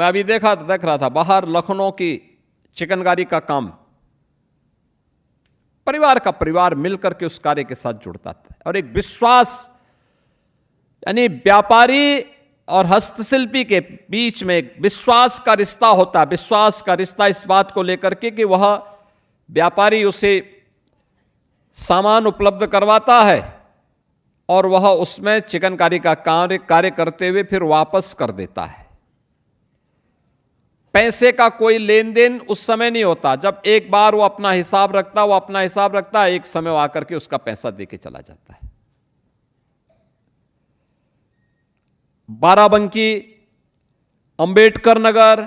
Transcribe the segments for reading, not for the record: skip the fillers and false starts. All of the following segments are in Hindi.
मैं अभी देख रहा था बाहर लखनऊ की चिकनकारी का काम परिवार का परिवार मिलकर के उस कार्य के साथ जुड़ता था, और एक विश्वास, यानी व्यापारी और हस्तशिल्पी के बीच में एक विश्वास का रिश्ता होता है। विश्वास का रिश्ता इस बात को लेकर के कि वह व्यापारी उसे सामान उपलब्ध करवाता है और वह उसमें चिकनकारी का कार्य करते हुए फिर वापस कर देता है। पैसे का कोई लेन देन उस समय नहीं होता। जब एक बार वो अपना हिसाब रखता है, एक समय वो आकर के उसका पैसा देके चला जाता है। बाराबंकी, अंबेडकर नगर,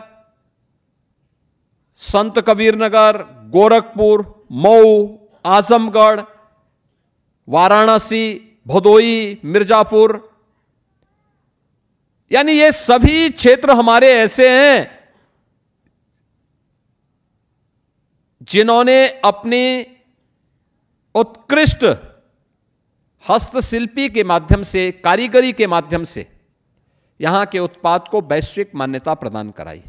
संत कबीर नगर, गोरखपुर, मऊ, आजमगढ़, वाराणसी, भदोई, मिर्जापुर, यानी ये सभी क्षेत्र हमारे ऐसे हैं जिन्होंने अपनी उत्कृष्ट हस्तशिल्पी के माध्यम से, कारीगरी के माध्यम से यहां के उत्पाद को वैश्विक मान्यता प्रदान कराई।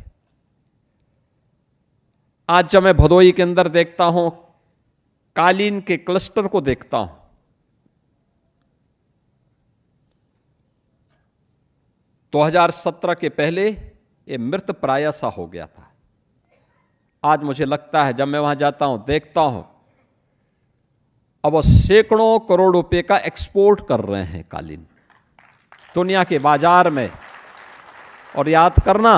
आज जब मैं भदोई के अंदर देखता हूं, कालीन के क्लस्टर को देखता हूं, 2017 के पहले ये मृत प्राय सा हो गया था। आज मुझे लगता है जब मैं वहां जाता हूं, देखता हूं, अब वो सैकड़ों करोड़ रुपए का एक्सपोर्ट कर रहे हैं कालीन दुनिया के बाजार में। और याद करना,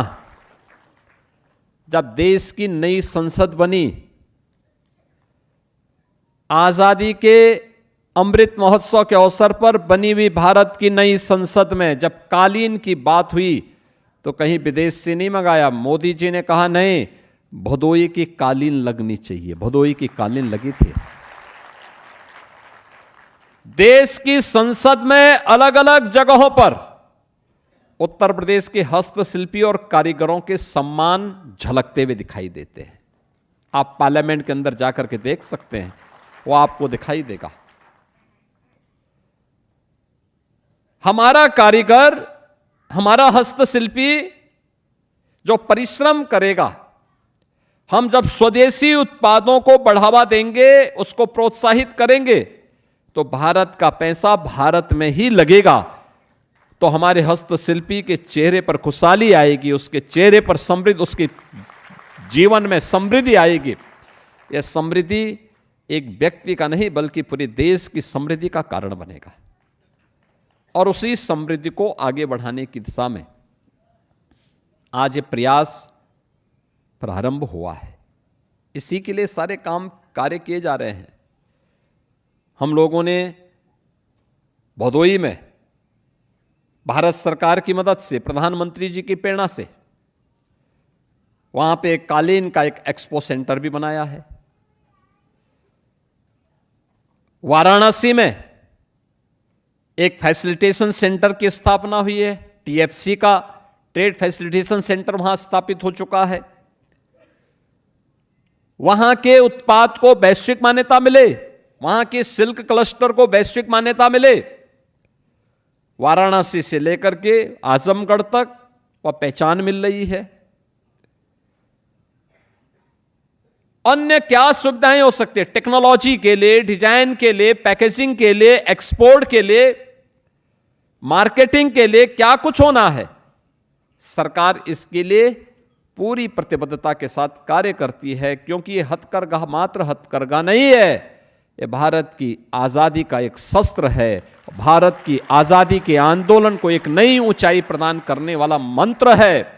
जब देश की नई संसद बनी, आजादी के अमृत महोत्सव के अवसर पर बनी हुई भारत की नई संसद में जब कालीन की बात हुई तो कहीं विदेश से नहीं मंगाया। मोदी जी ने कहा नहीं, भदोई की कालीन लगनी चाहिए। भदोई की कालीन लगी थी। देश की संसद में अलग अलग जगहों पर उत्तर प्रदेश के हस्तशिल्पी और कारीगरों के सम्मान झलकते हुए दिखाई देते हैं। आप पार्लियामेंट के अंदर जाकर के देख सकते हैं, वो आपको दिखाई देगा। हमारा कारीगर, हमारा हस्तशिल्पी जो परिश्रम करेगा, हम जब स्वदेशी उत्पादों को बढ़ावा देंगे, उसको प्रोत्साहित करेंगे, तो भारत का पैसा भारत में ही लगेगा। तो हमारे हस्तशिल्पी के चेहरे पर खुशहाली आएगी, उसके चेहरे पर समृद्धि, उसके जीवन में समृद्धि आएगी। यह समृद्धि एक व्यक्ति का नहीं बल्कि पूरे देश की समृद्धि का कारण बनेगा। और उसी समृद्धि को आगे बढ़ाने की दिशा में आज ये प्रयास प्रारंभ हुआ है। इसी के लिए सारे कार्य किए जा रहे हैं। हम लोगों ने भदोई में भारत सरकार की मदद से, प्रधानमंत्री जी की प्रेरणा से, वहां पे कालीन का एक एक्सपो सेंटर भी बनाया है। वाराणसी में एक फैसिलिटेशन सेंटर की स्थापना हुई है। टीएफसी का ट्रेड फैसिलिटेशन सेंटर वहां स्थापित हो चुका है। वहां के उत्पाद को वैश्विक मान्यता मिले, वहां के सिल्क क्लस्टर को वैश्विक मान्यता मिले। वाराणसी से लेकर के आजमगढ़ तक वह पहचान मिल रही है। अन्य क्या सुविधाएं हो सकती है? टेक्नोलॉजी के लिए, डिजाइन के लिए, पैकेजिंग के लिए, एक्सपोर्ट के लिए, मार्केटिंग के लिए क्या कुछ होना है। सरकार इसके लिए पूरी प्रतिबद्धता के साथ कार्य करती है, क्योंकि ये हथकरघा मात्र हथकरघा नहीं है, ये भारत की आजादी का एक शस्त्र है। भारत की आजादी के आंदोलन को एक नई ऊंचाई प्रदान करने वाला मंत्र है।